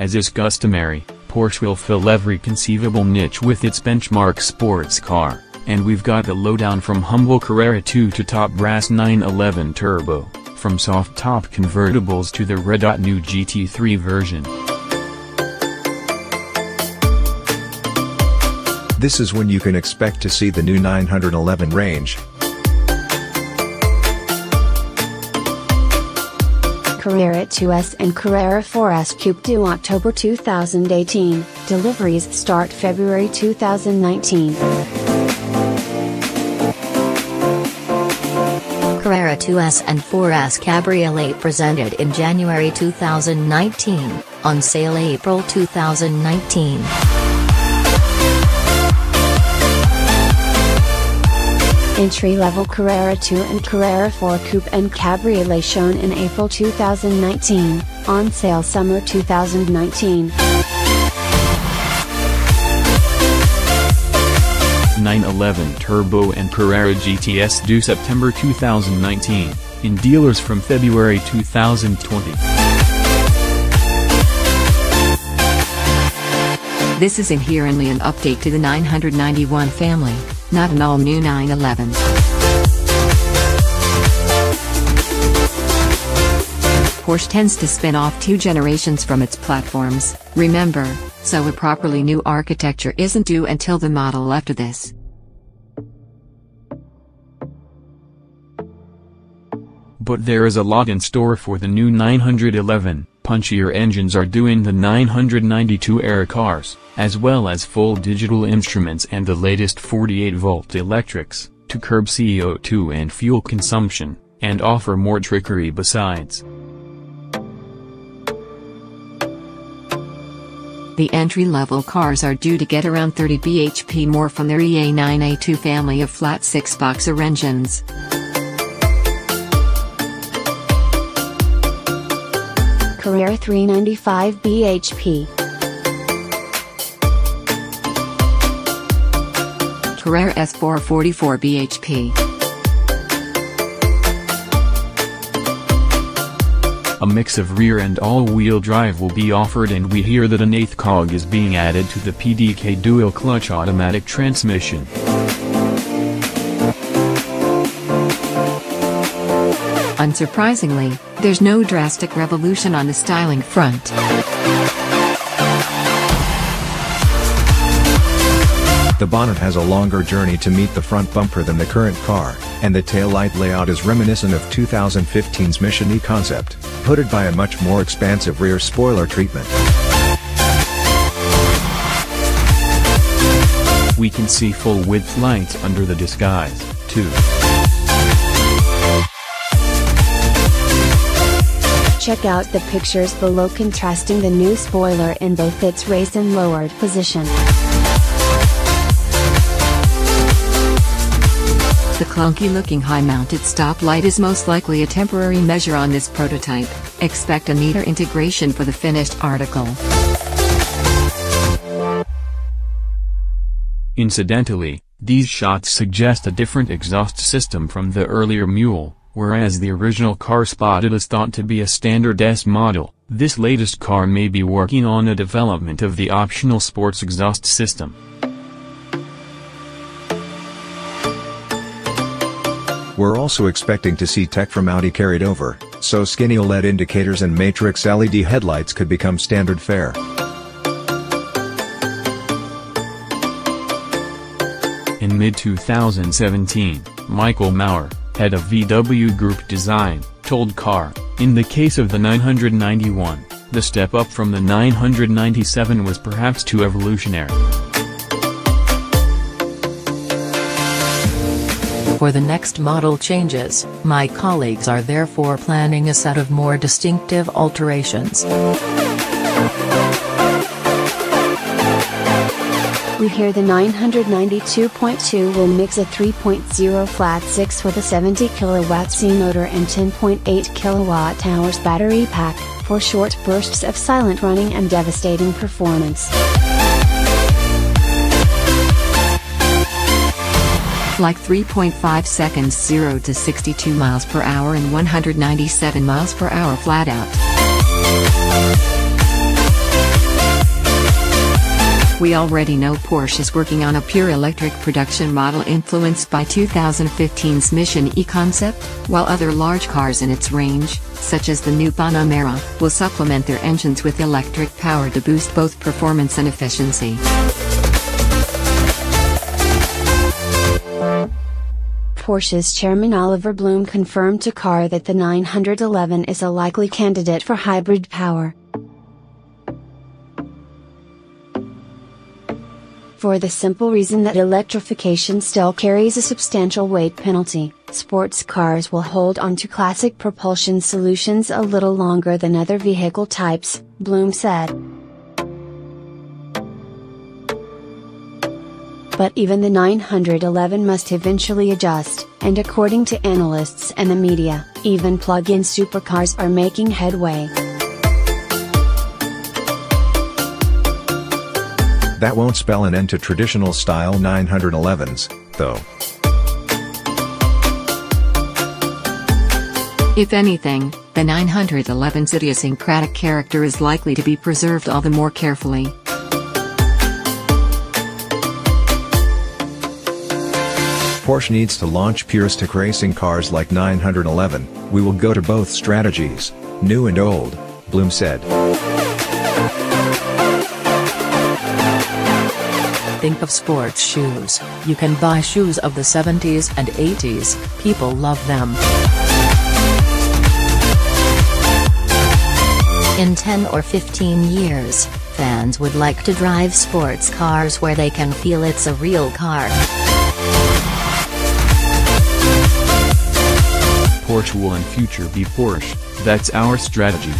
As is customary, Porsche will fill every conceivable niche with its benchmark sports car, and we've got the lowdown from humble Carrera 2 to top brass 911 Turbo, from soft-top convertibles to the red-hot new GT3 version. This is when you can expect to see the new 911 range. Carrera 2S and Carrera 4S Coupe due October 2018, deliveries start February 2019. Carrera 2S and 4S Cabriolet presented in January 2019, on sale April 2019. Entry-level Carrera 2 and Carrera 4 Coupe and Cabriolet shown in April 2019, on sale summer 2019. 911 Turbo and Carrera GTS due September 2019, in dealers from February 2020. This is inherently an update to the 991 family, not an all-new 911. Porsche tends to spin off 2 generations from its platforms, remember, so a properly new architecture isn't due until the model after this. But there is a lot in store for the new 911. Punchier engines are due in the 992 era cars, as well as full digital instruments and the latest 48-volt electrics, to curb CO2 and fuel consumption, and offer more trickery besides. The entry-level cars are due to get around 30 bhp more from their EA9A2 family of flat 6-boxer engines. Carrera 395 bhp. Carrera S4 44 bhp. A mix of rear and all-wheel drive will be offered, and we hear that an 8th cog is being added to the PDK dual-clutch automatic transmission. Unsurprisingly, there's no drastic revolution on the styling front. The bonnet has a longer journey to meet the front bumper than the current car, and the taillight layout is reminiscent of 2015's Mission E concept, hooded by a much more expansive rear spoiler treatment. We can see full-width lights under the disguise, too. Check out the pictures below contrasting the new spoiler in both its raised and lowered position. The clunky-looking high-mounted stoplight is most likely a temporary measure on this prototype. Expect a neater integration for the finished article. Incidentally, these shots suggest a different exhaust system from the earlier Mule. Whereas the original car spotted is thought to be a standard S model, this latest car may be working on a development of the optional sports exhaust system. We're also expecting to see tech from Audi carried over, so skinny OLED indicators and matrix LED headlights could become standard fare. In mid-2017, Michael Maurer, head of VW Group Design, told Car, in the case of the 991, the step up from the 997 was perhaps too evolutionary. For the next model changes, my colleagues are therefore planning a set of more distinctive alterations. We hear the 992.2 will mix a 3.0 flat 6 with a 70 kW C motor and 10.8 kWh battery pack, for short bursts of silent running and devastating performance. Like 3.5 seconds 0 to 62 miles per hour and 197 miles per hour flat out. We already know Porsche is working on a pure electric production model influenced by 2015's Mission E concept, while other large cars in its range, such as the new Panamera, will supplement their engines with electric power to boost both performance and efficiency. Porsche's chairman Oliver Blume confirmed to Car that the 911 is a likely candidate for hybrid power. For the simple reason that electrification still carries a substantial weight penalty, sports cars will hold on to classic propulsion solutions a little longer than other vehicle types, Blume said. But even the 911 must eventually adjust, and according to analysts and the media, even plug-in supercars are making headway. That won't spell an end to traditional style 911s, though. If anything, the 911's idiosyncratic character is likely to be preserved all the more carefully. Porsche needs to launch puristic racing cars like 911. We will go to both strategies, new and old, Blume said. Think of sports shoes. You can buy shoes of the 70s and 80s, people love them. In 10 or 15 years, fans would like to drive sports cars where they can feel it's a real car. Porsche will in future be Porsche, that's our strategy.